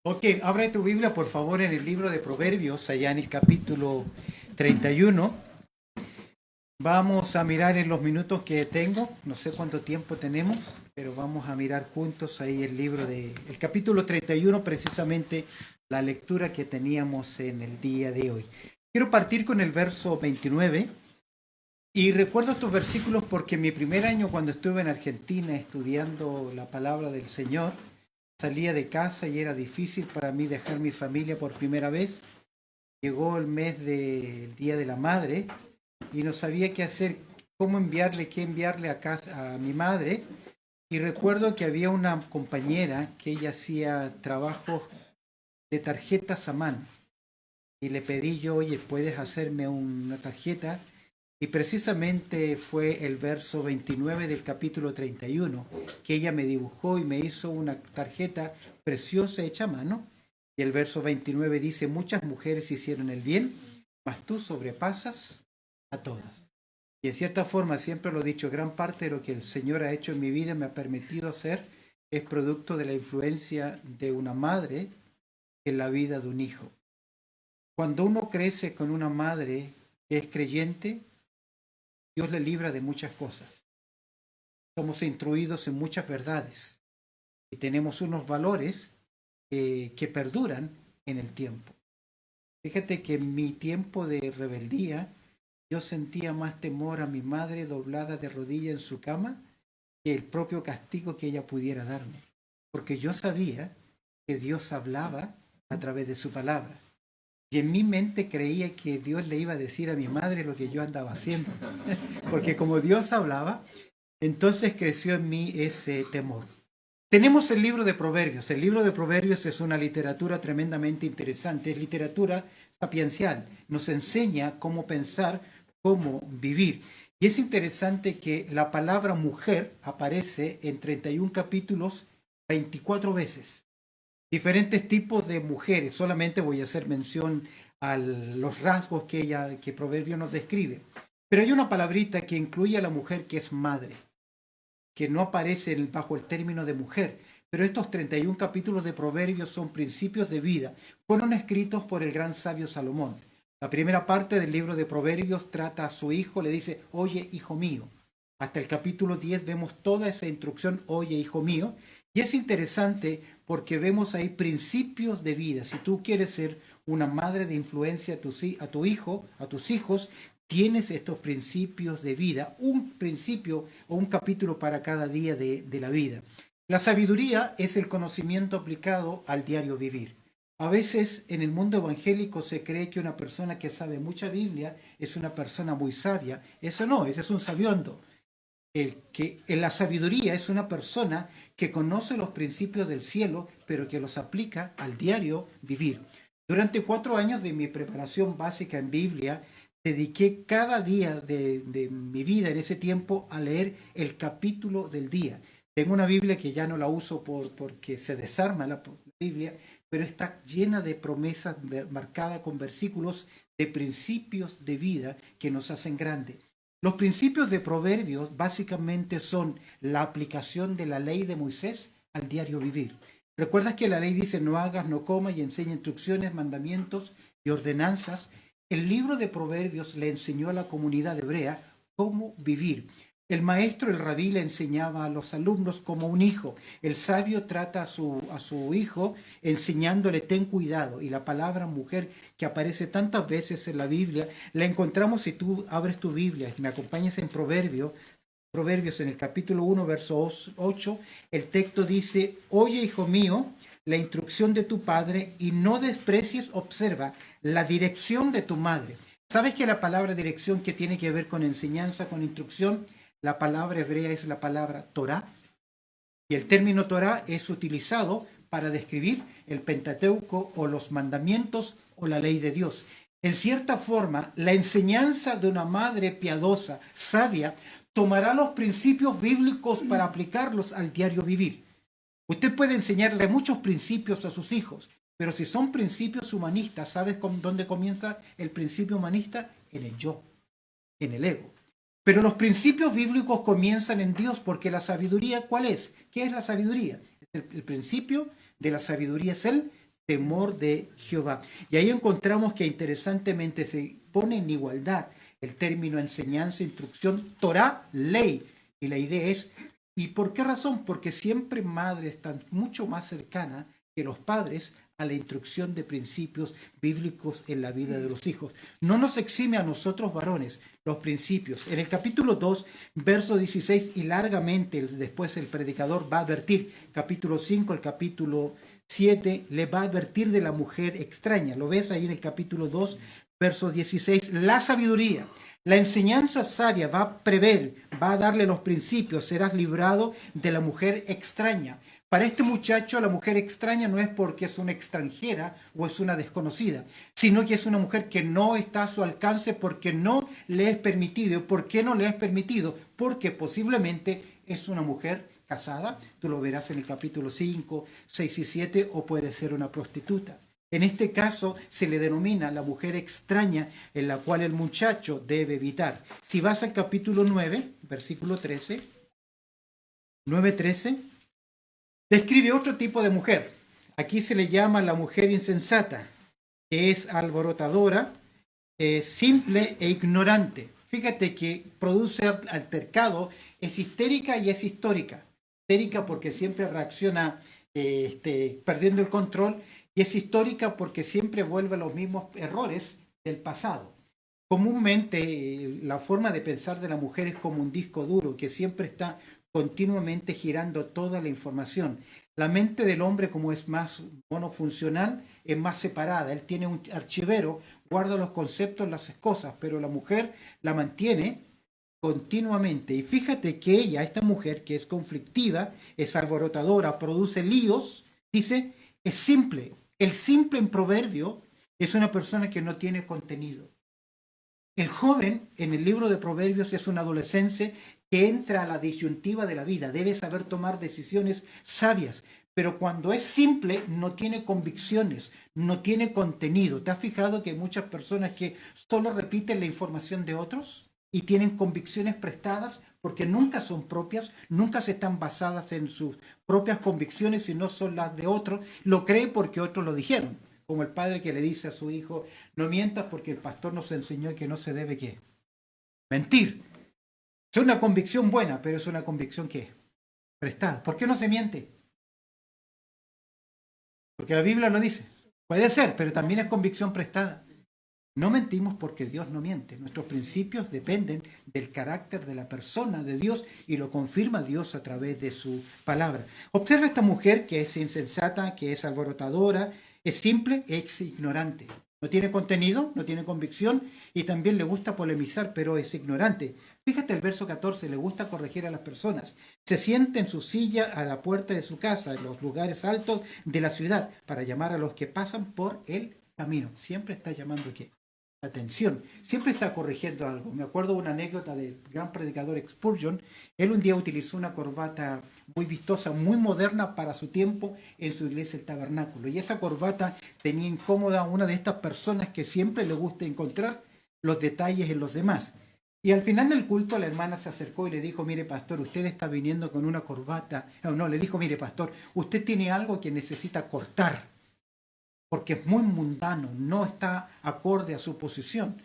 Ok, abre tu Biblia por favor en el libro de Proverbios, allá en el capítulo 31. Vamos a mirar en los minutos que tengo, no sé cuánto tiempo tenemos, pero vamos a mirar juntos ahí el libro el capítulo 31, precisamente la lectura que teníamos en el día de hoy. Quiero partir con el verso 29 y recuerdo estos versículos porque mi primer año cuando estuve en Argentina estudiando la palabra del Señor, salía de casa y era difícil para mí dejar mi familia por primera vez. Llegó el mes del Día de la Madre y no sabía qué hacer, cómo enviarle, qué enviarle a casa a mi madre. Y recuerdo que había una compañera que ella hacía trabajos de tarjetas a mano. Y le pedí yo, oye, ¿puedes hacerme una tarjeta? Y precisamente fue el verso 29 del capítulo 31, que ella me dibujó y me hizo una tarjeta preciosa hecha a mano. Y el verso 29 dice, muchas mujeres hicieron el bien, mas tú sobrepasas a todas. Y en cierta forma, siempre lo he dicho, gran parte de lo que el Señor ha hecho en mi vida, me ha permitido hacer, es producto de la influencia de una madre en la vida de un hijo. Cuando uno crece con una madre que es creyente, Dios le libra de muchas cosas. Somos instruidos en muchas verdades y tenemos unos valores que perduran en el tiempo. Fíjate que en mi tiempo de rebeldía, yo sentía más temor a mi madre doblada de rodillas en su cama que el propio castigo que ella pudiera darme. Porque yo sabía que Dios hablaba a través de su palabra. Y en mi mente creía que Dios le iba a decir a mi madre lo que yo andaba haciendo. Porque como Dios hablaba, entonces creció en mí ese temor. Tenemos el libro de Proverbios. El libro de Proverbios es una literatura tremendamente interesante. Es literatura sapiencial. Nos enseña cómo pensar, cómo vivir. Y es interesante que la palabra mujer aparece en 31 capítulos 24 veces. Diferentes tipos de mujeres. Solamente voy a hacer mención a los rasgos que Proverbio nos describe. Pero hay una palabrita que incluye a la mujer que es madre, que no aparece bajo el término de mujer. Pero estos 31 capítulos de Proverbios son principios de vida. Fueron escritos por el gran sabio Salomón. La primera parte del libro de Proverbios trata a su hijo, le dice, oye, hijo mío. Hasta el capítulo 10 vemos toda esa instrucción, oye, hijo mío. Y es interesante porque vemos ahí principios de vida. Si tú quieres ser una madre de influencia a tu hijo, a tus hijos, tienes estos principios de vida, un principio o un capítulo para cada día de la vida. La sabiduría es el conocimiento aplicado al diario vivir. A veces en el mundo evangélico se cree que una persona que sabe mucha Biblia es una persona muy sabia. Eso no, ese es un sabiondo. En la sabiduría es una persona que conoce los principios del cielo, pero que los aplica al diario vivir. Durante 4 años de mi preparación básica en Biblia, dediqué cada día de mi vida en ese tiempo a leer el capítulo del día. Tengo una Biblia que ya no la uso porque se desarma la Biblia, pero está llena de promesas marcadas con versículos de principios de vida que nos hacen grandes. Los principios de Proverbios básicamente son la aplicación de la ley de Moisés al diario vivir. ¿Recuerdas que la ley dice no hagas, no comas y enseña instrucciones, mandamientos y ordenanzas? El libro de Proverbios le enseñó a la comunidad hebrea cómo vivir. El maestro, el rabí, le enseñaba a los alumnos como un hijo. El sabio trata a su hijo enseñándole ten cuidado. Y la palabra mujer que aparece tantas veces en la Biblia, la encontramos si tú abres tu Biblia y me acompañas en Proverbios en el capítulo 1, verso 8. El texto dice, oye, hijo mío, la instrucción de tu padre y no desprecies, observa, la dirección de tu madre. ¿Sabes que la palabra dirección que tiene que ver con enseñanza, con instrucción? La palabra hebrea es la palabra Torah, y el término Torah es utilizado para describir el Pentateuco o los mandamientos o la ley de Dios. En cierta forma, la enseñanza de una madre piadosa, sabia, tomará los principios bíblicos para aplicarlos al diario vivir. Usted puede enseñarle muchos principios a sus hijos, pero si son principios humanistas, ¿sabes dónde comienza el principio humanista? En el yo, en el ego. Pero los principios bíblicos comienzan en Dios, porque la sabiduría, ¿cuál es? ¿Qué es la sabiduría? El principio de la sabiduría es el temor de Jehová. Y ahí encontramos que interesantemente se pone en igualdad el término enseñanza, instrucción, Torah, ley. Y la idea es, ¿y por qué razón? Porque siempre madres están mucho más cercanas que los padres a la instrucción de principios bíblicos en la vida de los hijos. No nos exime a nosotros varones los principios. En el capítulo 2, verso 16, y largamente después el predicador va a advertir, capítulo 5, el capítulo 7, le va a advertir de la mujer extraña. Lo ves ahí en el capítulo 2, verso 16, la sabiduría. La enseñanza sabia va a prever, va a darle los principios, serás librado de la mujer extraña. Para este muchacho, la mujer extraña no es porque es una extranjera o es una desconocida, sino que es una mujer que no está a su alcance porque no le es permitido. ¿Por qué no le es permitido? Porque posiblemente es una mujer casada, tú lo verás en el capítulo 5, 6 y 7, o puede ser una prostituta. En este caso se le denomina la mujer extraña en la cual el muchacho debe evitar. Si vas al capítulo 9, versículo 13, 9:13, describe otro tipo de mujer. Aquí se le llama la mujer insensata, que es alborotadora, simple e ignorante. Fíjate que produce altercado, es histérica y es histórica. Histérica porque siempre reacciona perdiendo el control, y es histórica porque siempre vuelve a los mismos errores del pasado. Comúnmente la forma de pensar de la mujer es como un disco duro que siempre está continuamente girando toda la información. La mente del hombre, como es más monofuncional, es más separada. Él tiene un archivero, guarda los conceptos, las cosas, pero la mujer la mantiene continuamente. Y fíjate que ella, esta mujer que es conflictiva, es alborotadora, produce líos, dice, es simple. El simple en proverbio es una persona que no tiene contenido. El joven en el libro de Proverbios es un adolescente que entra a la disyuntiva de la vida, debe saber tomar decisiones sabias, pero cuando es simple no tiene convicciones, no tiene contenido. ¿Te has fijado que hay muchas personas que solo repiten la información de otros y tienen convicciones prestadas porque nunca son propias, nunca se están basadas en sus propias convicciones, sino son las de otros? Lo cree porque otros lo dijeron. Como el padre que le dice a su hijo, no mientas porque el pastor nos enseñó que no se debe ¿qué? Mentir. Es una convicción buena, pero es una convicción ¿qué? Prestada. ¿Por qué no se miente? Porque la Biblia lo dice. Puede ser, pero también es convicción prestada. No mentimos porque Dios no miente. Nuestros principios dependen del carácter de la persona de Dios y lo confirma Dios a través de su palabra. Observa esta mujer que es insensata, que es alborotadora, es simple, es ignorante. No tiene contenido, no tiene convicción y también le gusta polemizar, pero es ignorante. Fíjate el verso 14, le gusta corregir a las personas. Se sienta en su silla a la puerta de su casa, en los lugares altos de la ciudad, para llamar a los que pasan por el camino. Siempre está llamando ¿qué? Atención, siempre está corrigiendo algo. Me acuerdo de una anécdota del gran predicador Spurgeon. Él un día utilizó una corbata muy vistosa, muy moderna para su tiempo en su iglesia el tabernáculo. Y esa corbata tenía incómoda a una de estas personas que siempre le gusta encontrar los detalles en los demás. Y al final del culto la hermana se acercó y le dijo, mire pastor, usted está viniendo con una corbata. No, le dijo, mire pastor, usted tiene algo que necesita cortar, porque es muy mundano, no está acorde a su posición.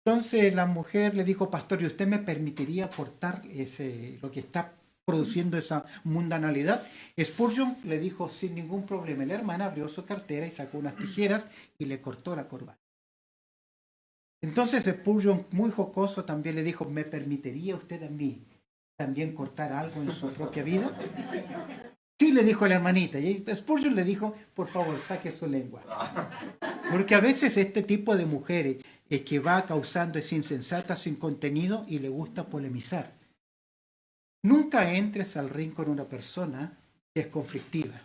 Entonces la mujer le dijo, pastor, ¿y usted me permitiría cortar lo que está produciendo esa mundanalidad? Spurgeon le dijo, sin ningún problema. La hermana abrió su cartera y sacó unas tijeras y le cortó la corbata. Entonces Spurgeon, muy jocoso, también le dijo, ¿me permitiría usted a mí también cortar algo en su propia vida? Sí, le dijo a la hermanita. Y Spurgeon le dijo, por favor, saque su lengua. Porque a veces este tipo de mujeres que va causando es insensata, sin contenido y le gusta polemizar. Nunca entres al ring con una persona que es conflictiva,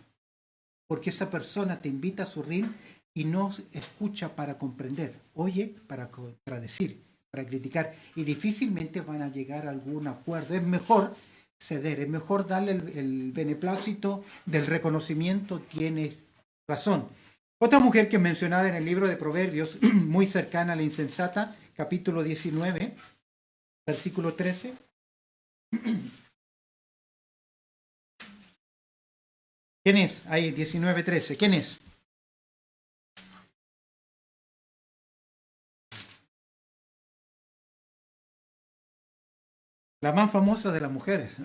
porque esa persona te invita a su ring y no escucha para comprender, oye para contradecir, para criticar, y difícilmente van a llegar a algún acuerdo. Es mejor ceder, es mejor darle el beneplácito del reconocimiento, tiene razón. Otra mujer que es mencionada en el libro de Proverbios, muy cercana a la insensata, capítulo 19, versículo 13. ¿Quién es? Ahí, 19:13. ¿Quién es? La más famosa de las mujeres.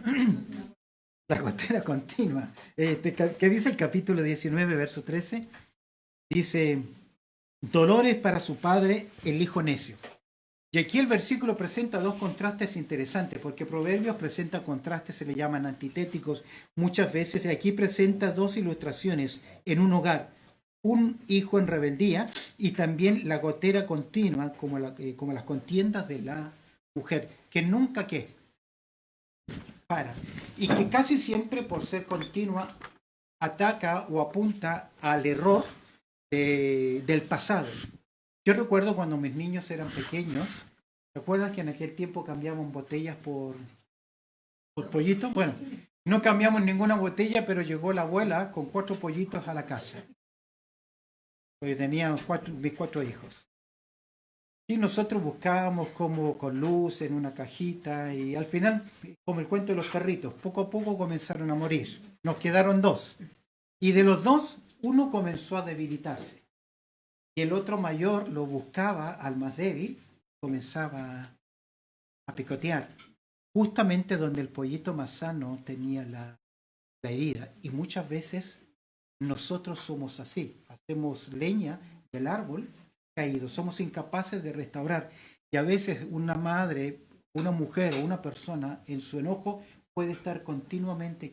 La gotera continua. ¿Qué dice el capítulo 19, verso 13? Dice, dolores para su padre, el hijo necio. Y aquí el versículo presenta dos contrastes interesantes, porque Proverbios presenta contrastes, se le llaman antitéticos muchas veces, y aquí presenta dos ilustraciones en un hogar, un hijo en rebeldía y también la gotera continua, como las contiendas de la mujer, que nunca para, y que casi siempre por ser continua ataca o apunta al error del pasado. Yo recuerdo cuando mis niños eran pequeños. ¿Recuerdas que en aquel tiempo cambiamos botellas por pollitos? Bueno, no cambiamos ninguna botella, pero llegó la abuela con 4 pollitos a la casa. Porque tenía mis 4 hijos. Y nosotros buscábamos como con luz en una cajita y al final, como el cuento de los perritos, poco a poco comenzaron a morir. Nos quedaron 2. Y de los 2, uno comenzó a debilitarse. Y el otro mayor lo buscaba al más débil, comenzaba a picotear, justamente donde el pollito más sano tenía la herida. Y muchas veces nosotros somos así, hacemos leña del árbol caído, somos incapaces de restaurar. Y a veces una madre, una mujer o una persona en su enojo puede estar continuamente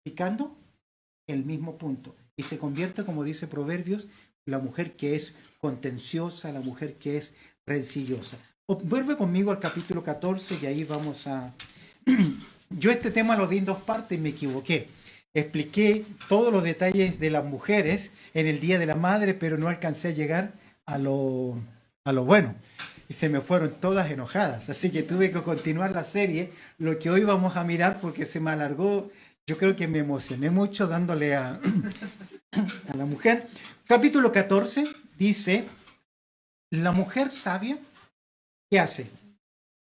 picando el mismo punto. Y se convierte, como dice Proverbios, la mujer que es contenciosa, la mujer que es rencillosa. Vuelve conmigo al capítulo 14 y ahí vamos a... Yo este tema lo di en 2 partes y me equivoqué. Expliqué todos los detalles de las mujeres en el Día de la Madre, pero no alcancé a llegar a lo bueno. Y se me fueron todas enojadas. Así que tuve que continuar la serie, lo que hoy vamos a mirar porque se me alargó. Yo creo que me emocioné mucho dándole a la mujer. Capítulo 14 dice, la mujer sabia, ¿qué hace?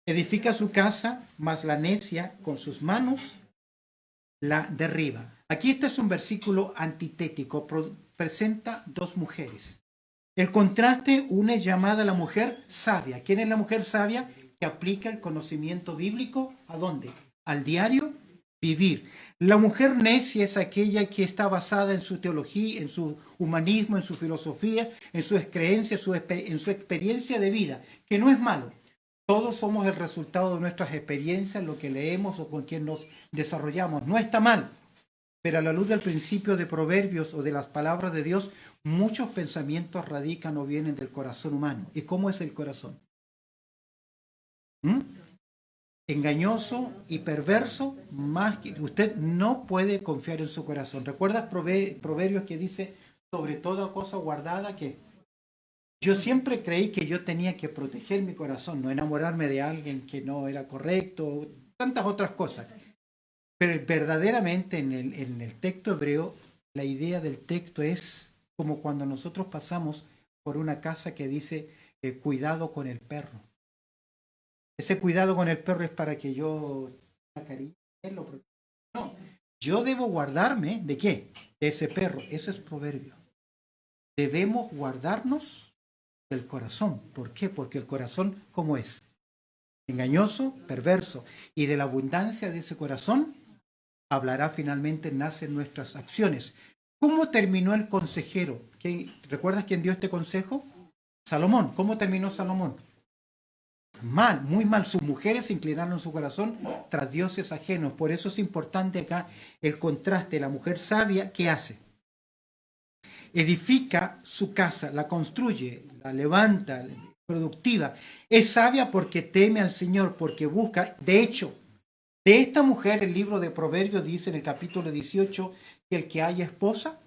Edifica su casa, mas la necia con sus manos la derriba. Aquí este es un versículo antitético, presenta 2 mujeres. El contraste, una es llamada la mujer sabia. ¿Quién es la mujer sabia? Que aplica el conocimiento bíblico, ¿a dónde? Al diario vivir. La mujer necia es aquella que está basada en su teología, en su humanismo, en su filosofía, en sus creencias, en su experiencia de vida, que no es malo. Todos somos el resultado de nuestras experiencias, lo que leemos o con quien nos desarrollamos. No está mal, pero a la luz del principio de Proverbios o de las palabras de Dios, muchos pensamientos radican o vienen del corazón humano. ¿Y cómo es el corazón? Engañoso y perverso, más que usted no puede confiar en su corazón. ¿Recuerdas Proverbios que dice, sobre toda cosa guardada, que yo siempre creí que yo tenía que proteger mi corazón, no enamorarme de alguien que no era correcto, tantas otras cosas? Pero verdaderamente en el texto hebreo, la idea del texto es como cuando nosotros pasamos por una casa que dice cuidado con el perro. Ese cuidado con el perro es para que yo no, yo debo guardarme ¿de qué? De ese perro. Eso es proverbio. Debemos guardarnos del corazón. ¿Por qué? Porque el corazón, ¿cómo es? Engañoso, perverso. Y de la abundancia de ese corazón hablará finalmente, nacen nuestras acciones. ¿Cómo terminó el consejero? ¿Recuerdas quién dio este consejo? Salomón. ¿Cómo terminó Salomón? Mal, muy mal. Sus mujeres se inclinaron su corazón tras dioses ajenos. Por eso es importante acá el contraste. La mujer sabia, ¿qué hace? Edifica su casa, la construye, la levanta, productiva. Es sabia porque teme al Señor, porque busca. De hecho, de esta mujer el libro de Proverbios dice en el capítulo 18 que el que haya esposa,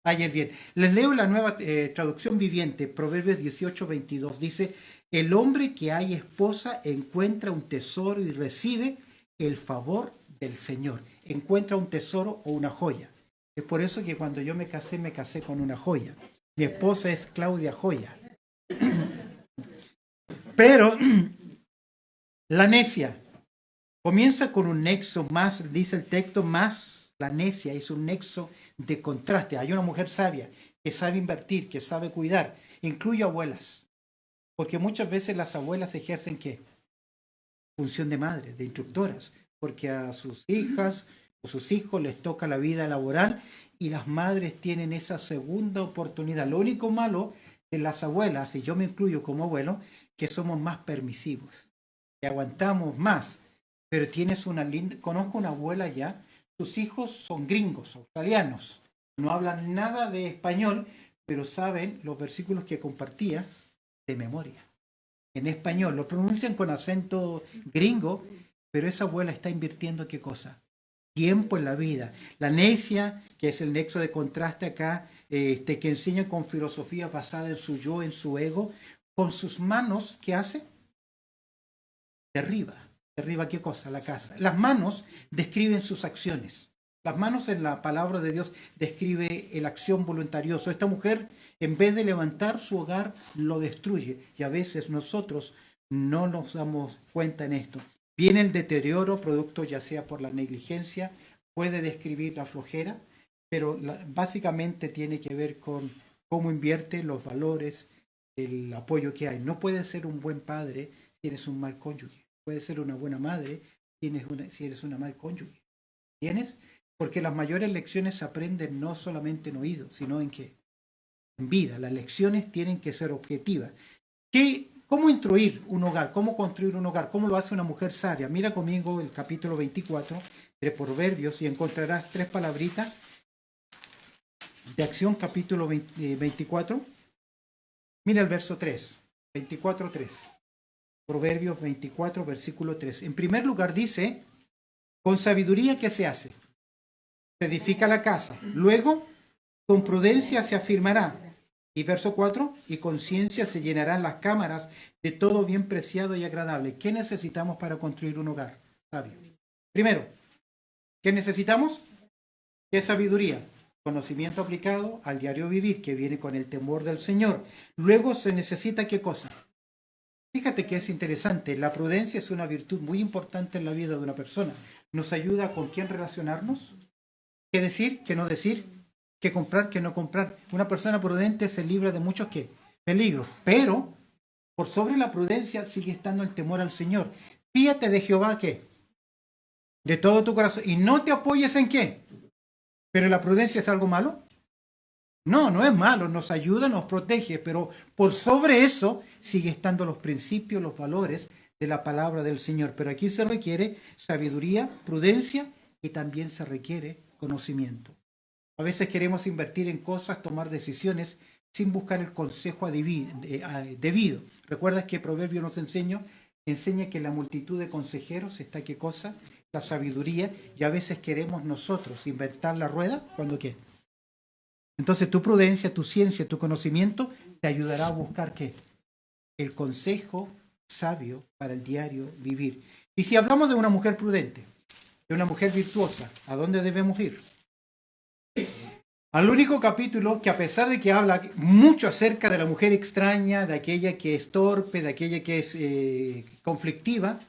haya el bien. Les leo la nueva traducción viviente, Proverbios 18, 22. Dice, el hombre que haya esposa encuentra un tesoro y recibe el favor del Señor. Encuentra un tesoro o una joya. Es por eso que cuando yo me casé con una joya. Mi esposa es Claudia Joya. Pero la necia comienza con un nexo más, dice el texto, más la necia es un nexo de contraste. Hay una mujer sabia que sabe invertir, que sabe cuidar, incluye abuelas. Porque muchas veces las abuelas ejercen ¿qué? función de madres, de instructoras, porque a sus hijas o sus hijos les toca la vida laboral y las madres tienen esa segunda oportunidad. Lo único malo de las abuelas, y yo me incluyo como abuelo, que somos más permisivos, que aguantamos más. Pero tienes una linda, conozco una abuela ya, sus hijos son gringos, australianos, no hablan nada de español, pero saben los versículos que compartía de memoria. En español, lo pronuncian con acento gringo, pero esa abuela está invirtiendo ¿qué cosa? Tiempo en la vida. La necia, que es el nexo de contraste acá, que enseña con filosofía basada en su yo, en su ego, con sus manos, ¿qué hace? Derriba. ¿Derriba qué cosa? La casa. Las manos describen sus acciones. Las manos en la palabra de Dios describe la acción voluntariosa. Esta mujer, en vez de levantar su hogar, lo destruye. Y a veces nosotros no nos damos cuenta en esto. Viene el deterioro, producto ya sea por la negligencia, puede describir la flojera, pero básicamente tiene que ver con cómo invierte los valores, el apoyo que hay. No puedes ser un buen padre si eres un mal cónyuge. Puedes ser una buena madre si eres una mal cónyuge. ¿Tienes? Porque las mayores lecciones se aprenden no solamente en oído, sino en qué? En vida. Las lecciones tienen que ser objetivas. ¿Cómo instruir un hogar? ¿Cómo construir un hogar? ¿Cómo lo hace una mujer sabia? Mira conmigo el capítulo 24 de Proverbios y encontrarás 3 palabritas de acción, capítulo 24. Mira el verso 3, 24:3. Proverbios 24, versículo 3. En primer lugar dice, con sabiduría, ¿qué se hace? Se edifica la casa. Luego, con prudencia se afirmará. Y verso 4, y con ciencia se llenarán las cámaras de todo bien preciado y agradable. ¿Qué necesitamos para construir un hogar sabio? Primero, ¿qué necesitamos? ¿Qué es sabiduría? Conocimiento aplicado al diario vivir, que viene con el temor del Señor. Luego se necesita ¿qué cosa? Fíjate que es interesante. La prudencia es una virtud muy importante en la vida de una persona. Nos ayuda con quién relacionarnos, qué decir, qué no decir, qué comprar, qué no comprar. Una persona prudente se libra de muchos ¿qué? Peligros. Pero por sobre la prudencia sigue estando el temor al Señor. Fíjate de Jehová ¿qué? De todo tu corazón. Y no te apoyes en ¿qué? ¿Pero la prudencia es algo malo? No, no es malo, nos ayuda, nos protege, pero por sobre eso sigue estando los principios, los valores de la palabra del Señor. Pero aquí se requiere sabiduría, prudencia y también se requiere conocimiento. A veces queremos invertir en cosas, tomar decisiones sin buscar el consejo debido. ¿Recuerdas que Proverbio nos enseña que en la multitud de consejeros está qué cosa? La sabiduría, y a veces queremos nosotros inventar la rueda cuando qué. Entonces tu prudencia, tu ciencia, tu conocimiento te ayudará a buscar ¿qué? El consejo sabio para el diario vivir. Y si hablamos de una mujer prudente, de una mujer virtuosa, ¿a dónde debemos ir? Al único capítulo que, a pesar de que habla mucho acerca de la mujer extraña, de aquella que es torpe, de aquella que es conflictiva,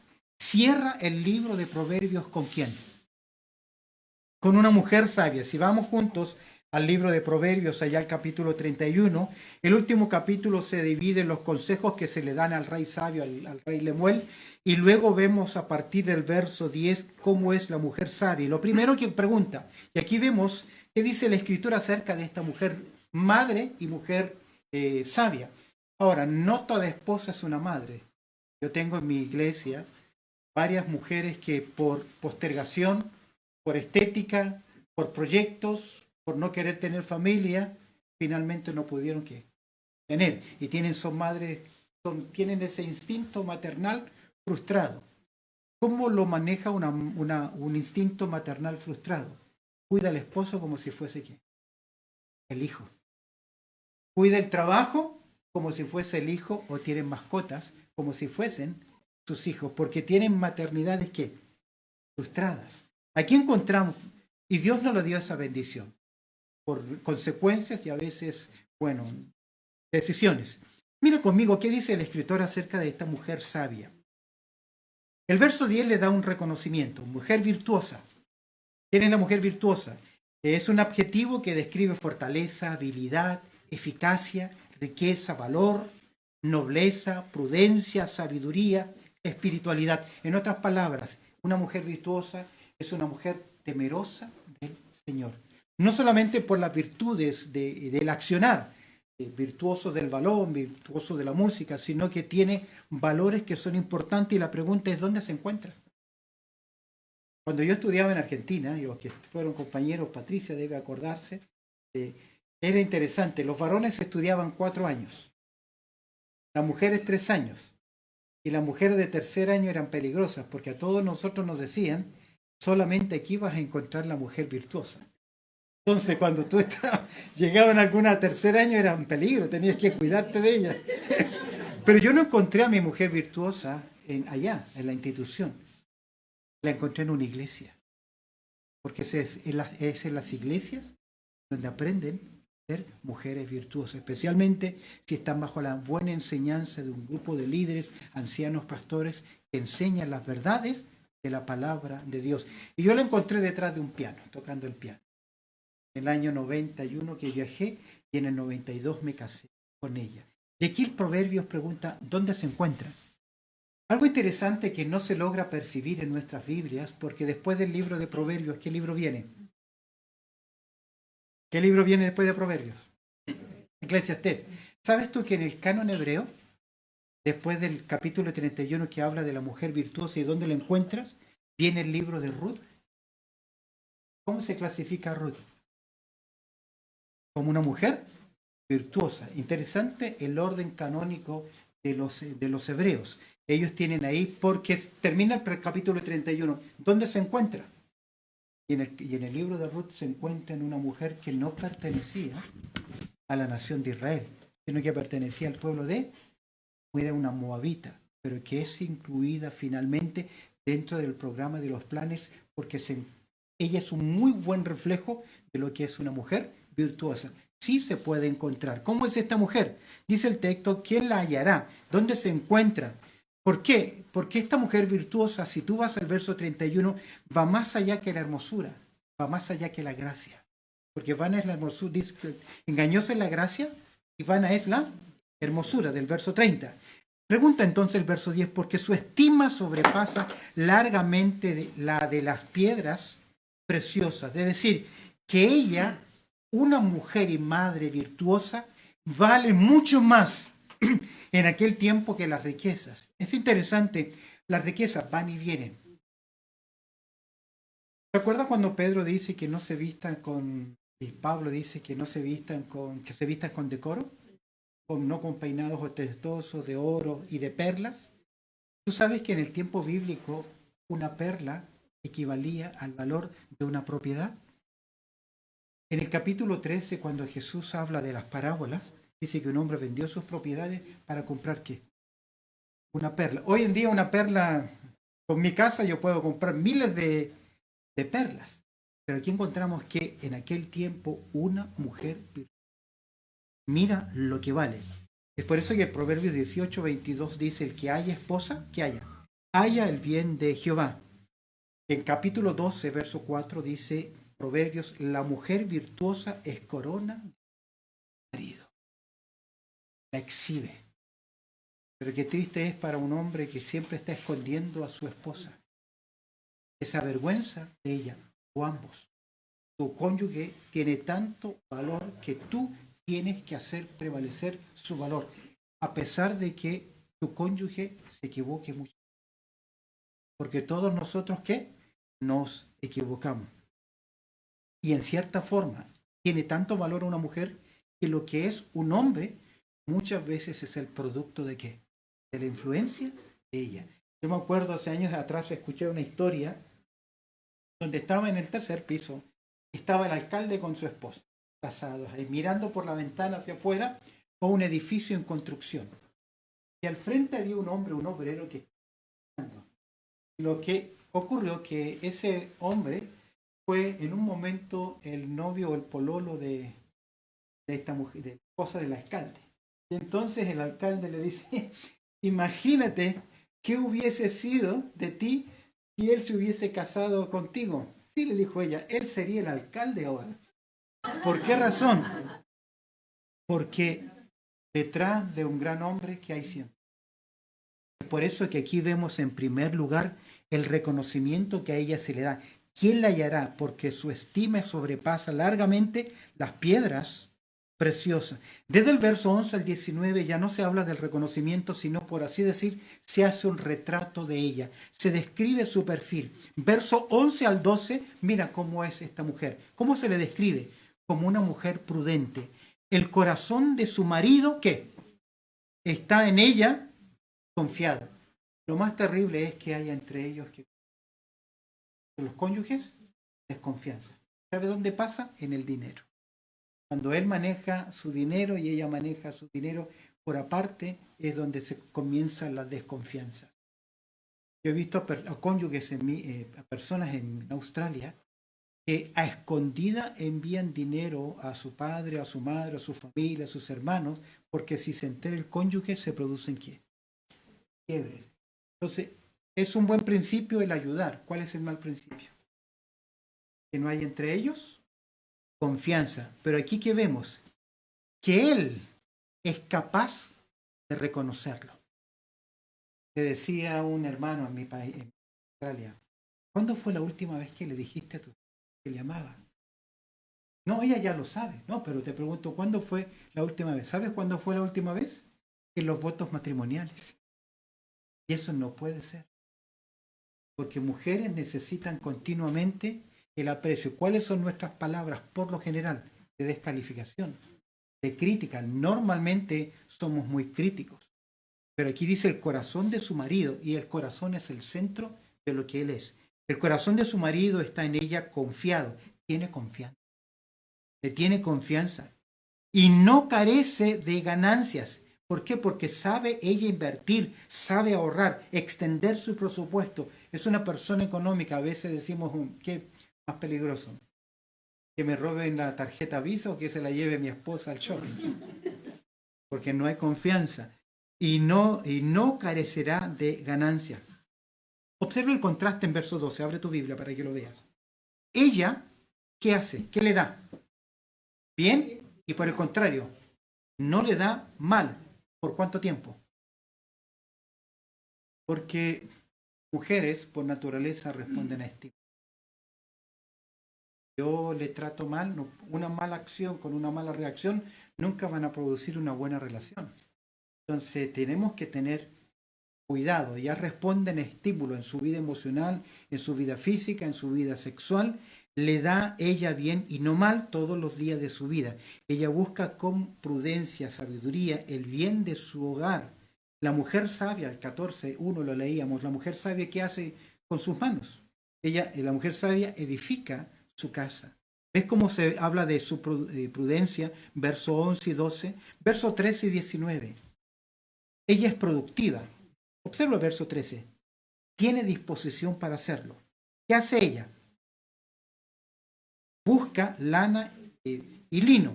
cierra el libro de Proverbios ¿con quién? Con una mujer sabia. Si vamos juntos al libro de Proverbios, allá al capítulo 31, el último capítulo se divide en los consejos que se le dan al rey sabio, al rey Lemuel, y luego vemos a partir del verso 10 cómo es la mujer sabia. Y lo primero que pregunta, y aquí vemos qué dice la Escritura acerca de esta mujer madre y mujer sabia. Ahora, no toda esposa es una madre. Yo tengo en mi iglesia varias mujeres que por postergación, por estética, por proyectos, por no querer tener familia, finalmente no pudieron tener. Y son madres, tienen ese instinto maternal frustrado. ¿Cómo lo maneja un instinto maternal frustrado? Cuida al esposo como si fuese ¿qué? El hijo. Cuida el trabajo como si fuese el hijo, o tienen mascotas como si fuesen sus hijos, porque tienen maternidades ¿qué? Frustradas. Aquí encontramos, y Dios nos lo dio esa bendición, por consecuencias y a veces, decisiones. Mira conmigo qué dice el escritor acerca de esta mujer sabia. El verso 10 le da un reconocimiento, mujer virtuosa. ¿Quién es la mujer virtuosa? Es un adjetivo que describe fortaleza, habilidad, eficacia, riqueza, valor, nobleza, prudencia, sabiduría, espiritualidad. En otras palabras, una mujer virtuosa es una mujer temerosa del Señor. No solamente por las virtudes del accionar, virtuoso del balón, virtuoso de la música, sino que tiene valores que son importantes y la pregunta es ¿dónde se encuentra? Cuando yo estudiaba en Argentina, y los que fueron compañeros, Patricia debe acordarse, era interesante, los varones estudiaban 4 años, las mujeres 3 años, y las mujeres de tercer año eran peligrosas, porque a todos nosotros nos decían, solamente aquí vas a encontrar la mujer virtuosa. Entonces, cuando tú llegabas en alguna tercer año, era un peligro, tenías que cuidarte de ella. Pero yo no encontré a mi mujer virtuosa allá, en la institución. La encontré en una iglesia. Porque es en las iglesias donde aprenden a ser mujeres virtuosas, especialmente si están bajo la buena enseñanza de un grupo de líderes, ancianos, pastores, que enseñan las verdades de la palabra de Dios. Y yo la encontré detrás de un piano, tocando el piano. En el año 91 que viajé y en el 92 me casé con ella. Y aquí el Proverbios pregunta, ¿dónde se encuentra? Algo interesante que no se logra percibir en nuestras Biblias, porque después del libro de Proverbios, ¿qué libro viene? ¿Qué libro viene después de Proverbios? Eclesiastés. ¿Sabes tú que en el canon hebreo, después del capítulo 31 que habla de la mujer virtuosa y dónde la encuentras, viene el libro de Ruth? ¿Cómo se clasifica a Ruth? Como una mujer virtuosa. Interesante el orden canónico de los hebreos. Ellos tienen ahí, porque termina el capítulo 31. ¿Dónde se encuentra? Y en el libro de Ruth se encuentra en una mujer que no pertenecía a la nación de Israel, sino que pertenecía al pueblo era una moabita, pero que es incluida finalmente dentro del programa de los planes, porque ella es un muy buen reflejo de lo que es una mujer virtuosa. Sí se puede encontrar. ¿Cómo es esta mujer? Dice el texto, ¿quién la hallará? ¿Dónde se encuentra? ¿Por qué? Porque esta mujer virtuosa, si tú vas al verso 31, va más allá que la hermosura, va más allá que la gracia. Porque vana es la hermosura, dice que engañosa es la gracia y vana es la hermosura, del verso 30. Pregunta entonces el verso 10, porque su estima sobrepasa largamente la de las piedras preciosas. Es decir, que ella, una mujer y madre virtuosa, vale mucho más en aquel tiempo que las riquezas. Es interesante, las riquezas van y vienen. ¿Te acuerdas cuando Pedro dice que no se vistan y Pablo dice que no se vistan que se vistan con decoro? No con peinados ostentosos de oro y de perlas. Tú sabes que en el tiempo bíblico una perla equivalía al valor de una propiedad. En el capítulo 13, cuando Jesús habla de las parábolas, dice que un hombre vendió sus propiedades para comprar ¿qué? Una perla. Hoy en día una perla, con mi casa yo puedo comprar miles de perlas. Pero aquí encontramos que en aquel tiempo una mujer, mira lo que vale. Es por eso que el Proverbios 18:22 dice, el que haya esposa, que haya el bien de Jehová. En capítulo 12, verso 4 dice Proverbios, la mujer virtuosa es corona del marido. La exhibe. Pero qué triste es para un hombre que siempre está escondiendo a su esposa. Esa vergüenza de ella, o ambos. Tu cónyuge tiene tanto valor que tú tienes que hacer prevalecer su valor, a pesar de que tu cónyuge se equivoque mucho. Porque todos nosotros, ¿qué? Nos equivocamos. Y en cierta forma, tiene tanto valor una mujer que lo que es un hombre muchas veces es el producto de ¿qué? De la influencia de ella. Yo me acuerdo hace años atrás escuché una historia donde estaba en el tercer piso, estaba el alcalde con su esposa, casados, ahí mirando por la ventana hacia afuera a un edificio en construcción. Y al frente había un hombre, un obrero que estaba mirando. Lo que ocurrió que ese hombre fue en un momento el novio o el pololo de esta mujer, de la esposa del alcalde. Y entonces el alcalde le dice, imagínate qué hubiese sido de ti si él se hubiese casado contigo. Sí, le dijo ella, él sería el alcalde ahora. ¿Por qué razón? Porque detrás de un gran hombre que hay siempre Por eso que aquí vemos en primer lugar el reconocimiento que a ella se le da. ¿Quién la hallará? Porque su estima sobrepasa largamente las piedras preciosas. Desde el verso 11 al 19 ya no se habla del reconocimiento, sino, por así decir, se hace un retrato de ella. Se describe su perfil. Verso 11 al 12, mira cómo es esta mujer. ¿Cómo se le describe? Como una mujer prudente. El corazón de su marido, ¿qué? Está en ella confiado. Lo más terrible es que haya entre ellos, que los cónyuges, desconfianza. ¿Sabe dónde pasa? En el dinero. Cuando él maneja su dinero y ella maneja su dinero por aparte, es donde se comienza la desconfianza. Yo he visto a cónyuges, a personas en Australia, que a escondida envían dinero a su padre, a su madre, a su familia, a sus hermanos, porque si se entera el cónyuge se producen quiebres. Entonces, es un buen principio el ayudar. ¿Cuál es el mal principio? Que no hay entre ellos confianza. Pero aquí que vemos que él es capaz de reconocerlo. Te decía un hermano en mi país, en Australia, ¿cuándo fue la última vez que le dijiste a tu que le amaba? No, ella ya lo sabe, no, pero te pregunto, ¿cuándo fue la última vez? ¿Sabes cuándo fue la última vez? En los votos matrimoniales. Y eso no puede ser. Porque mujeres necesitan continuamente el aprecio. ¿Cuáles son nuestras palabras por lo general? De descalificación, de crítica. Normalmente somos muy críticos. Pero aquí dice el corazón de su marido, y el corazón es el centro de lo que él es. El corazón de su marido está en ella confiado, tiene confianza. Le tiene confianza. Y no carece de ganancias. ¿Por qué? Porque sabe ella invertir, sabe ahorrar, extender su presupuesto. Es una persona económica. A veces decimos, ¿qué más peligroso? ¿Que me roben la tarjeta Visa o que se la lleve mi esposa al shopping? Porque no hay confianza. Y no carecerá de ganancia. Observa el contraste en verso 12. Abre tu Biblia para que lo veas. Ella, ¿qué hace? ¿Qué le da? Bien, y por el contrario, no le da mal. ¿Por cuánto tiempo? Porque mujeres por naturaleza responden a estímulos. Yo le trato mal, una mala acción con una mala reacción nunca van a producir una buena relación. Entonces tenemos que tener cuidado. Ya responden a estímulos en su vida emocional, en su vida física, en su vida sexual. Le da ella bien y no mal todos los días de su vida. Ella busca con prudencia, sabiduría, el bien de su hogar. La mujer sabia, el 14:1 lo leíamos, la mujer sabia, ¿qué hace con sus manos? La mujer sabia edifica su casa. ¿Ves cómo se habla de su prudencia? Verso 11 y 12, verso 13 y 19. Ella es productiva. Observa el verso 13. Tiene disposición para hacerlo. ¿Qué hace ella? Busca lana y lino.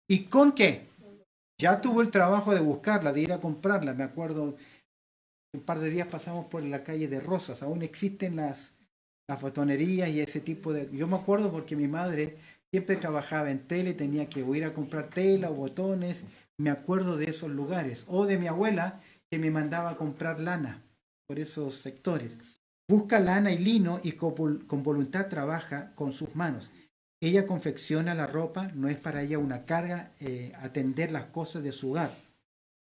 ¿Y con qué? Ya tuvo el trabajo de buscarla, de ir a comprarla. Me acuerdo, un par de días pasamos por la calle de Rosas. Aún existen las botonerías y ese tipo de... Yo me acuerdo porque mi madre siempre trabajaba en tela y tenía que ir a comprar tela o botones. Me acuerdo de esos lugares. O de mi abuela que me mandaba a comprar lana por esos sectores. Busca lana y lino y con voluntad trabaja con sus manos. Ella confecciona la ropa, no es para ella una carga atender las cosas de su hogar.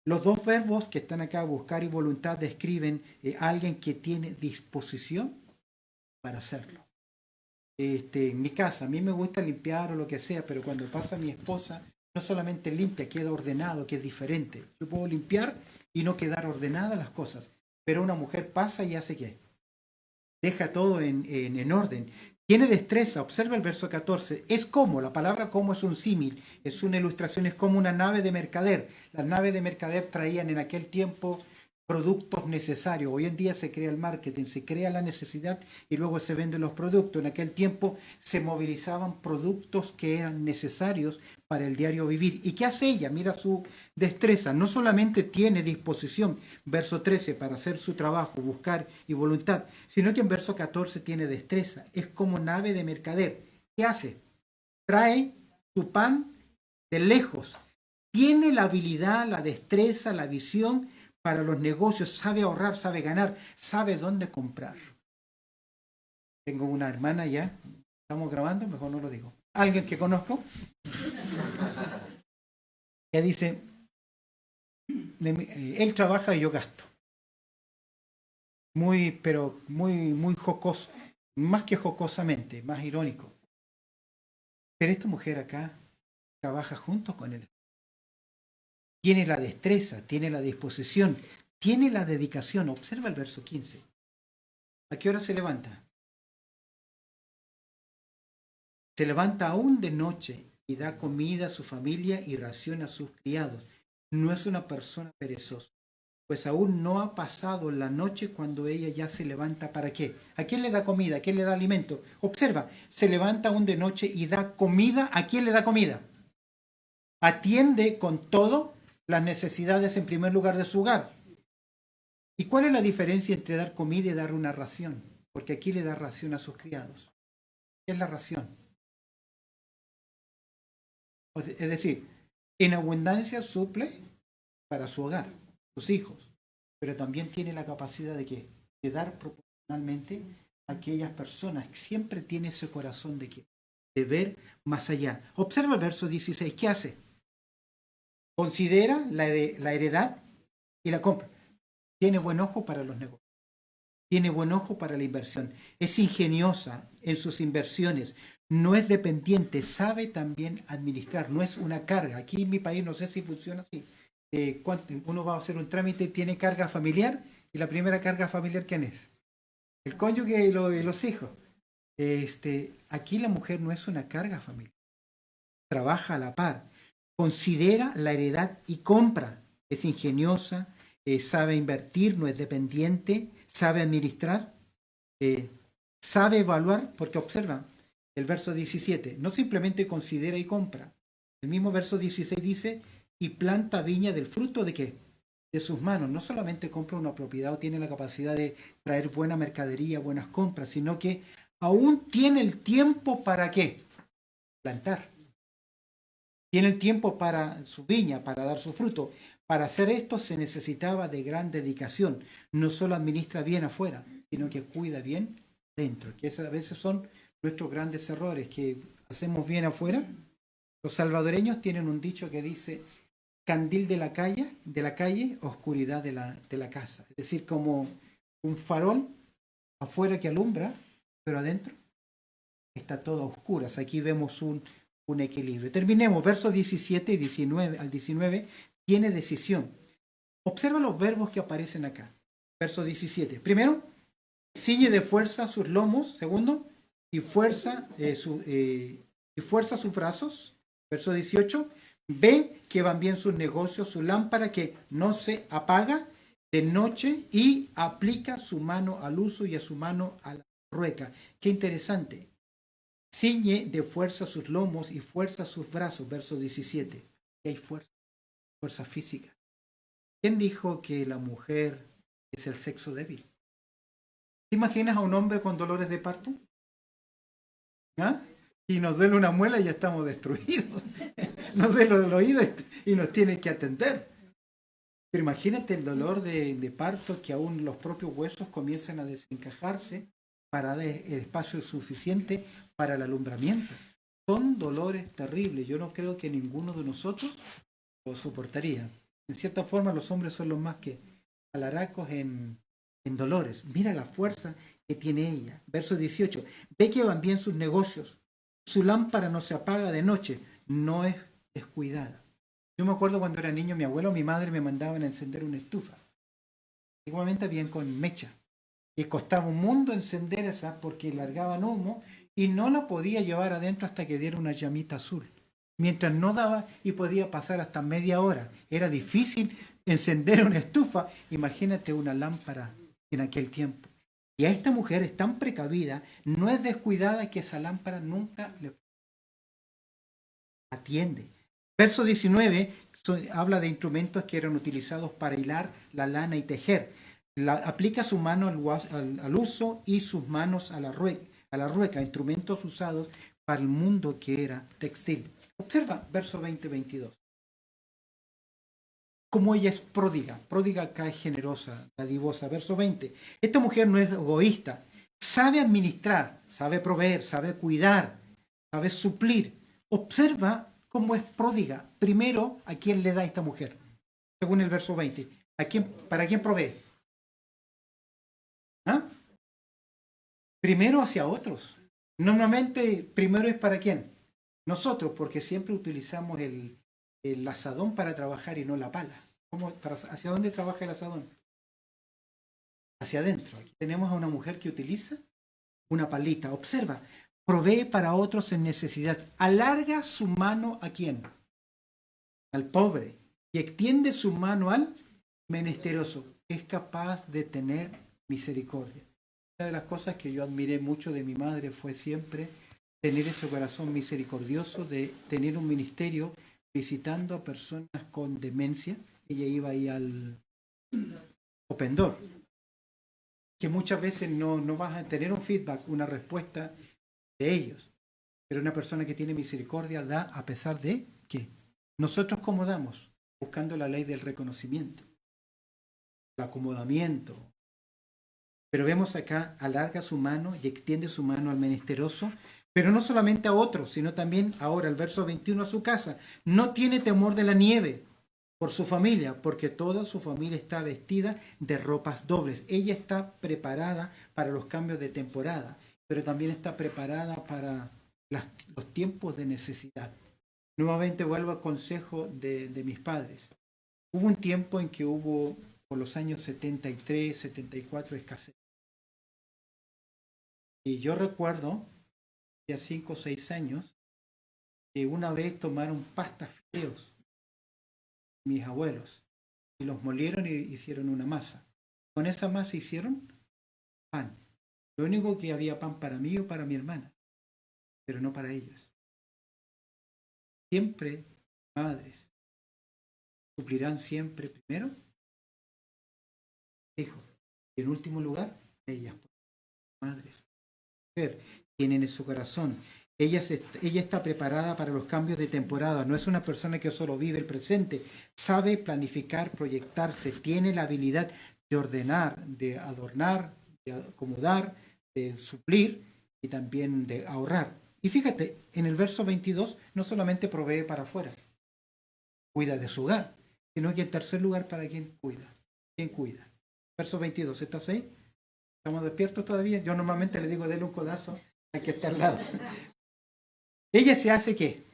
Los dos verbos que están acá, buscar y voluntad, describen a alguien que tiene disposición para hacerlo. En mi casa, a mí me gusta limpiar o lo que sea, pero cuando pasa mi esposa, no solamente limpia, queda ordenado, que es diferente. Yo puedo limpiar y no quedar ordenadas las cosas, pero una mujer pasa y hace ¿qué? Deja todo en orden. Tiene destreza, observa el verso 14. Es como, la palabra como es un símil, es una ilustración, es como una nave de mercader. Las naves de mercader traían en aquel tiempo productos necesarios. Hoy en día se crea el marketing, se crea la necesidad y luego se venden los productos. En aquel tiempo se movilizaban productos que eran necesarios para el diario vivir. ¿Y qué hace ella? Mira su destreza. No solamente tiene disposición, verso 13, para hacer su trabajo, buscar y voluntad, sino que en verso 14 tiene destreza. Es como nave de mercader. ¿Qué hace? Trae su pan de lejos. Tiene la habilidad, la destreza, la visión para los negocios, sabe ahorrar, sabe ganar, sabe dónde comprar. Tengo una hermana ya, estamos grabando, mejor no lo digo. Alguien que conozco, que dice, él trabaja y yo gasto. Pero muy jocoso, más que jocosamente, más irónico. Pero esta mujer acá trabaja junto con él. Tiene la destreza, tiene la disposición, tiene la dedicación. Observa el verso 15. ¿A qué hora se levanta? Se levanta aún de noche y da comida a su familia y ración a sus criados. No es una persona perezosa, pues aún no ha pasado la noche cuando ella ya se levanta. ¿Para qué? ¿A quién le da comida? ¿A quién le da alimento? Observa, se levanta aún de noche y da comida. ¿A quién le da comida? Atiende con todo las necesidades en primer lugar de su hogar. ¿Y cuál es la diferencia entre dar comida y dar una ración? Porque aquí le da ración a sus criados. ¿Qué es la ración? Es decir, en abundancia suple para su hogar, sus hijos, pero también tiene la capacidad de ¿qué? De dar proporcionalmente a aquellas personas. Siempre tiene ese corazón de ¿qué? De ver más allá. Observa el verso 16. ¿Qué hace? Considera la heredad y la compra. Tiene buen ojo para los negocios. Tiene buen ojo para la inversión. Es ingeniosa en sus inversiones. No es dependiente. Sabe también administrar. No es una carga. Aquí en mi país no sé si funciona así. Uno va a hacer un trámite y tiene carga familiar. Y la primera carga familiar, ¿quién es? El cónyuge y los hijos. Aquí la mujer no es una carga familiar. Trabaja a la par. Considera la heredad y compra. Es ingeniosa. Sabe invertir. No es dependiente. Sabe administrar. Sabe evaluar. Porque observa el verso 17. No simplemente considera y compra. El mismo verso 16 dice, y planta viña del fruto de ¿qué? De sus manos. No solamente compra una propiedad o tiene la capacidad de traer buena mercadería, buenas compras, sino que aún tiene el tiempo para ¿qué? Plantar. Tiene el tiempo para su viña, para dar su fruto. Para hacer esto se necesitaba de gran dedicación. No solo administra bien afuera, sino que cuida bien dentro. Que a veces son nuestros grandes errores, que hacemos bien afuera. Los salvadoreños tienen un dicho que dice, candil de la calle, oscuridad de la casa. Es decir, como un farol afuera que alumbra, pero adentro está todo a oscuras. Aquí vemos un equilibrio. Terminemos, versos 17 y 19 al 19, tiene decisión. Observa los verbos que aparecen acá. Verso 17. Primero, ciñe de fuerza sus lomos. Segundo, y fuerza sus brazos. Verso 18. Ve que van bien sus negocios, su lámpara que no se apaga de noche y aplica su mano al uso y a su mano a la rueca. Qué interesante. Ciñe de fuerza sus lomos y fuerza sus brazos. Verso 17. Y hay fuerza, fuerza física. ¿Quién dijo que la mujer es el sexo débil? ¿Te imaginas a un hombre con dolores de parto? ¿Ah? Y nos duele una muela y ya estamos destruidos. Nos duele el oído y nos tiene que atender. Pero imagínate el dolor de parto, que aún los propios huesos comienzan a desencajarse para dar el espacio suficiente para el alumbramiento. Son dolores terribles. Yo no creo que ninguno de nosotros lo soportaría. En cierta forma, los hombres son los más que alaracos en dolores. Mira la fuerza que tiene ella. Verso 18. Ve que van bien sus negocios. Su lámpara no se apaga de noche. No es descuidada. Yo me acuerdo cuando era niño, mi abuelo o mi madre me mandaban a encender una estufa. Igualmente bien con mecha. Y costaba un mundo encender esa porque largaban humo y no la podía llevar adentro hasta que diera una llamita azul. Mientras no daba y podía pasar hasta media hora. Era difícil encender una estufa. Imagínate una lámpara en aquel tiempo. Y a esta mujer es tan precavida, no es descuidada, que esa lámpara nunca le atiende. Verso 19 habla de instrumentos que eran utilizados para hilar la lana y tejer. Aplica su mano al uso y sus manos a la rueca, instrumentos usados para el mundo que era textil. Observa verso 20-22. como ella es pródiga. Pródiga acá es generosa, dadivosa. Verso 20. Esta mujer no es egoísta. Sabe administrar, sabe proveer, sabe cuidar, sabe suplir. Observa cómo es pródiga. Primero, ¿a quién le da esta mujer? Según el verso 20. ¿Para quién provee? ¿Ah? Primero hacia otros. Normalmente, primero es para quién. Nosotros, porque siempre utilizamos el asadón para trabajar y no la pala. ¿Hacia dónde trabaja el asadón? Hacia adentro. Aquí tenemos a una mujer que utiliza una palita. Observa, provee para otros en necesidad. Alarga su mano ¿a quién? Al pobre. Y extiende su mano al menesteroso. Es capaz de tener misericordia. Una de las cosas que yo admiré mucho de mi madre fue siempre tener ese corazón misericordioso de tener un ministerio visitando a personas con demencia. Ella iba ahí al Open Door, que muchas veces no vas a tener un feedback, una respuesta de ellos. Pero una persona que tiene misericordia da a pesar de que nosotros cómo damos, buscando la ley del reconocimiento, el acomodamiento. Pero vemos acá, alarga su mano y extiende su mano al menesteroso, pero no solamente a otros, sino también ahora, el verso 21, a su casa. No tiene temor de la nieve por su familia, porque toda su familia está vestida de ropas dobles. Ella está preparada para los cambios de temporada, pero también está preparada para los tiempos de necesidad. Nuevamente vuelvo al consejo de mis padres. Hubo un tiempo en que hubo, por los años 73, 74, escasez. Y yo recuerdo, ya 5 o 6 años, que una vez tomaron pastas fideos mis abuelos y los molieron y hicieron una masa. Con esa masa hicieron pan. Lo único que había pan para mí o para mi hermana, pero no para ellos. Siempre madres suplirán siempre primero hijos y en último lugar ellas, madres. Tienen en su corazón. Ella está preparada para los cambios de temporada. No es una persona que solo vive el presente. Sabe planificar, proyectarse. Tiene la habilidad de ordenar, de adornar, de acomodar, de suplir y también de ahorrar. Y fíjate, en el verso 22 no solamente provee para afuera, cuida de su hogar, sino que en tercer lugar, ¿para quién cuida? ¿Quién cuida? Verso 22, ¿estás ahí? ¿Estamos despiertos todavía? Yo normalmente le digo, denle un codazo al que está al lado. Ella se hace ¿qué?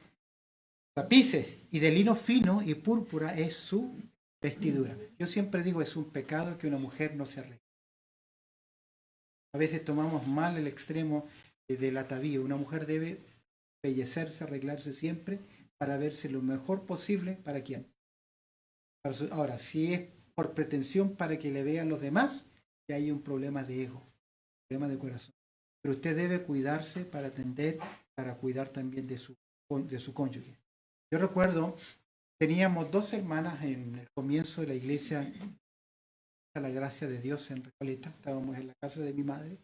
Tapices, y de lino fino y púrpura es su vestidura. Yo siempre digo, es un pecado que una mujer no se arregle. A veces tomamos mal el extremo del atavío. Una mujer debe embellecerse, arreglarse siempre para verse lo mejor posible. ¿Para quién? Ahora, si es por pretensión para que le vean los demás, ya hay un problema de ego, un problema de corazón. Pero usted debe cuidarse para atender, para cuidar también de su cónyuge. Yo recuerdo, teníamos 2 hermanas en el comienzo de la iglesia, a la gracia de Dios en Recoleta. Estábamos en la casa de mi madre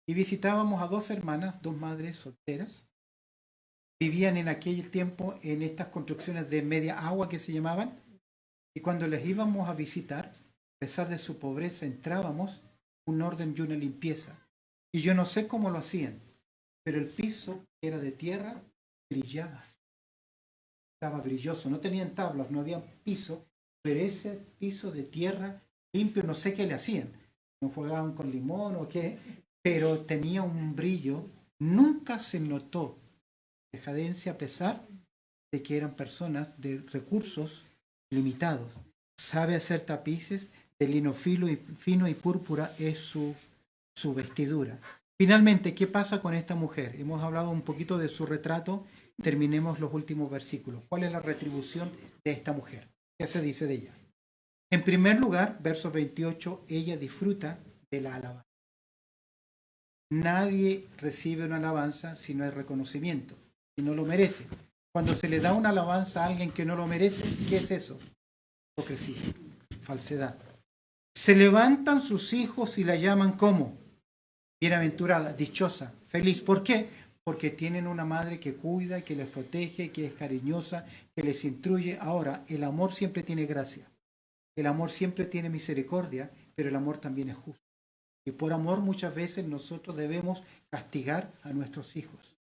y visitábamos a 2 hermanas, 2 madres solteras. Vivían en aquel tiempo en estas construcciones de media agua que se llamaban, y cuando les íbamos a visitar, a pesar de su pobreza, entrábamos un orden y una limpieza. Y yo no sé cómo lo hacían, pero el piso era de tierra, brillaba. Estaba brilloso, no tenían tablas, no había piso, pero ese piso de tierra limpio, no sé qué le hacían. No jugaban con limón o qué, pero tenía un brillo. Nunca se notó decadencia a pesar de que eran personas de recursos limitados. Sabe hacer tapices de lino fino y púrpura es su vestidura. Finalmente, ¿qué pasa con esta mujer? Hemos hablado un poquito de su retrato. Terminemos los últimos versículos. ¿Cuál es la retribución de esta mujer? ¿Qué se dice de ella? En primer lugar, verso 28, ella disfruta de la alabanza. Nadie recibe una alabanza si no hay reconocimiento, si no lo merece. Cuando se le da una alabanza a alguien que no lo merece, ¿qué es eso? Hipocresía, falsedad. Se levantan sus hijos y la llaman ¿cómo? Bienaventurada, dichosa, feliz. ¿Por qué? Porque tienen una madre que cuida, que les protege, que es cariñosa, que les instruye. Ahora, el amor siempre tiene gracia. El amor siempre tiene misericordia, pero el amor también es justo. Y por amor muchas veces nosotros debemos castigar a nuestros hijos.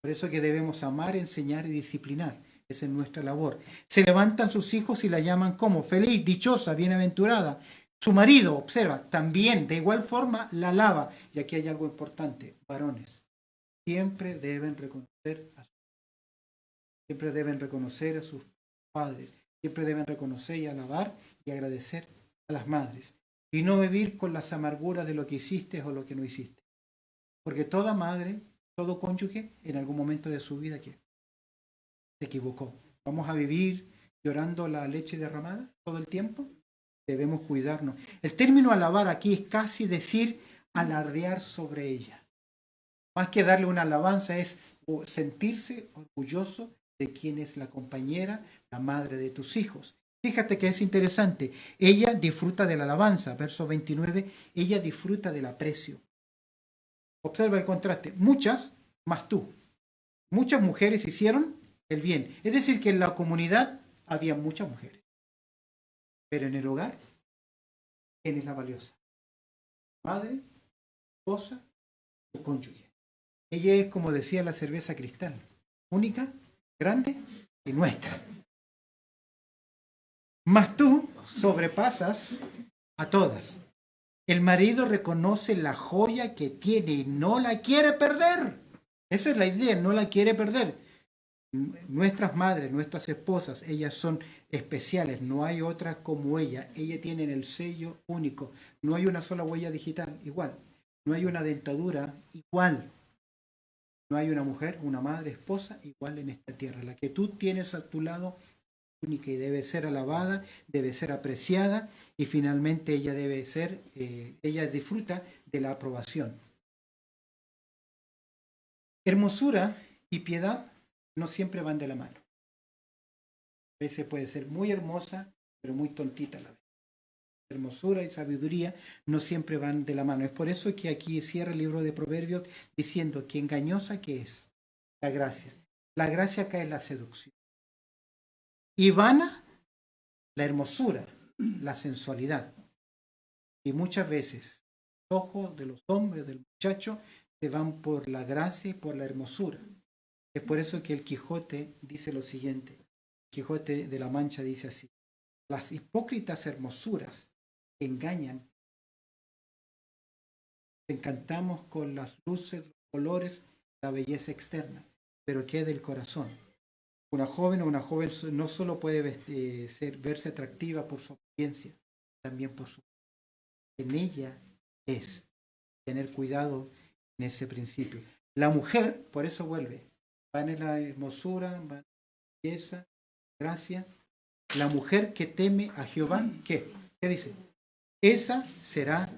Por eso que debemos amar, enseñar y disciplinar. Esa es nuestra labor. Se levantan sus hijos y la llaman como feliz, dichosa, bienaventurada. Su marido, observa, también de igual forma la alaba. Y aquí hay algo importante, varones. Siempre deben reconocer a sus padres. Siempre deben reconocer y alabar y agradecer a las madres. Y no vivir con las amarguras de lo que hiciste o lo que no hiciste. Porque toda madre, todo cónyuge, en algún momento de su vida, ¿qué? Se equivocó. ¿Vamos a vivir llorando la leche derramada todo el tiempo? Debemos cuidarnos. El término alabar aquí es casi decir alardear sobre ella. Más que darle una alabanza es sentirse orgulloso de quién es la compañera, la madre de tus hijos. Fíjate que es interesante. Ella disfruta de la alabanza. Verso 29, ella disfruta del aprecio. Observa el contraste. Muchas, más tú. Muchas mujeres hicieron el bien. Es decir, que en la comunidad había muchas mujeres. Pero en el hogar, ¿quién es la valiosa? Madre, esposa o cónyuge. Ella es, como decía la cerveza Cristal, única, grande y nuestra. Mas tú sobrepasas a todas. El marido reconoce la joya que tiene y no la quiere perder. Esa es la idea, no la quiere perder. Nuestras madres, nuestras esposas, ellas son especiales, no hay otras como ella. Ellas tienen el sello único. No hay una sola huella digital, igual. No hay una dentadura, igual. No hay una mujer, una madre, esposa, igual en esta tierra. La que tú tienes a tu lado, única, y debe ser alabada, debe ser apreciada, y finalmente ella debe ser, ella disfruta de la aprobación. Hermosura y piedad no siempre van de la mano. A veces puede ser muy hermosa, pero muy tontita a la vez. Hermosura y sabiduría no siempre van de la mano. Es por eso que aquí cierra el libro de Proverbios diciendo que engañosa que es la gracia. La gracia acá es la seducción. Y vana la hermosura, la sensualidad. Y muchas veces los ojos de los hombres, del muchacho, se van por la gracia y por la hermosura. Es por eso que el Quijote dice lo siguiente. El Quijote de la Mancha dice así: las hipócritas hermosuras engañan. Encantamos con las luces, los colores, la belleza externa, pero ¿qué del corazón? Una joven o una joven no solo puede verse atractiva por su apariencia, también por su... En ella es tener cuidado en ese principio. La mujer, por eso vuelve, va en la hermosura, va en la belleza, gracia. La mujer que teme a Jehová, ¿qué? ¿Qué dice? Esa será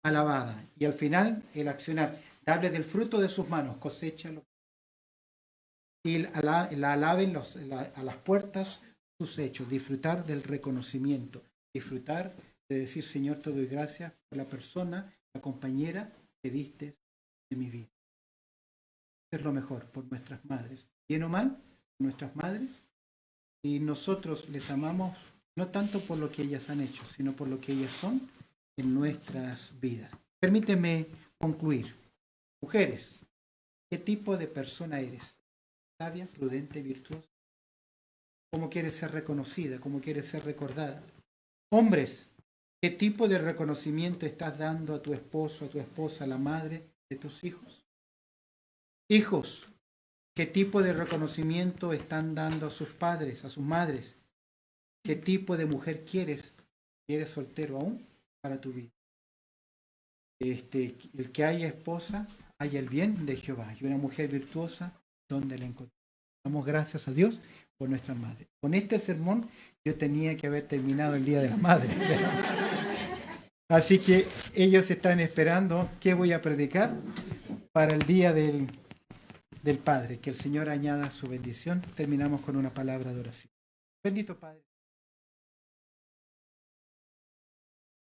alabada. Y al final, el accionar, darle del fruto de sus manos, cosechalo. Y la alaben a las puertas sus hechos, disfrutar del reconocimiento, disfrutar de decir: Señor, te doy gracias por la persona, la compañera que diste de mi vida. Es lo mejor por nuestras madres. Bien o mal, nuestras madres. Y nosotros les amamos no tanto por lo que ellas han hecho, sino por lo que ellas son en nuestras vidas. Permíteme concluir. Mujeres, ¿qué tipo de persona eres? Sabia, prudente, virtuosa. ¿Cómo quieres ser reconocida? ¿Cómo quieres ser recordada? Hombres, ¿qué tipo de reconocimiento estás dando a tu esposo, a tu esposa, a la madre de tus hijos? Hijos, ¿qué tipo de reconocimiento están dando a sus padres, a sus madres? ¿Qué tipo de mujer quieres? ¿Eres soltero aún para tu vida? El que haya esposa, haya el bien de Jehová. Y una mujer virtuosa, ¿dónde la encontramos? Damos gracias a Dios por nuestra madre. Con este sermón yo tenía que haber terminado el Día de la Madre. Así que ellos están esperando qué voy a predicar para el Día del Padre. Que el Señor añada su bendición. Terminamos con una palabra de oración. Bendito Padre.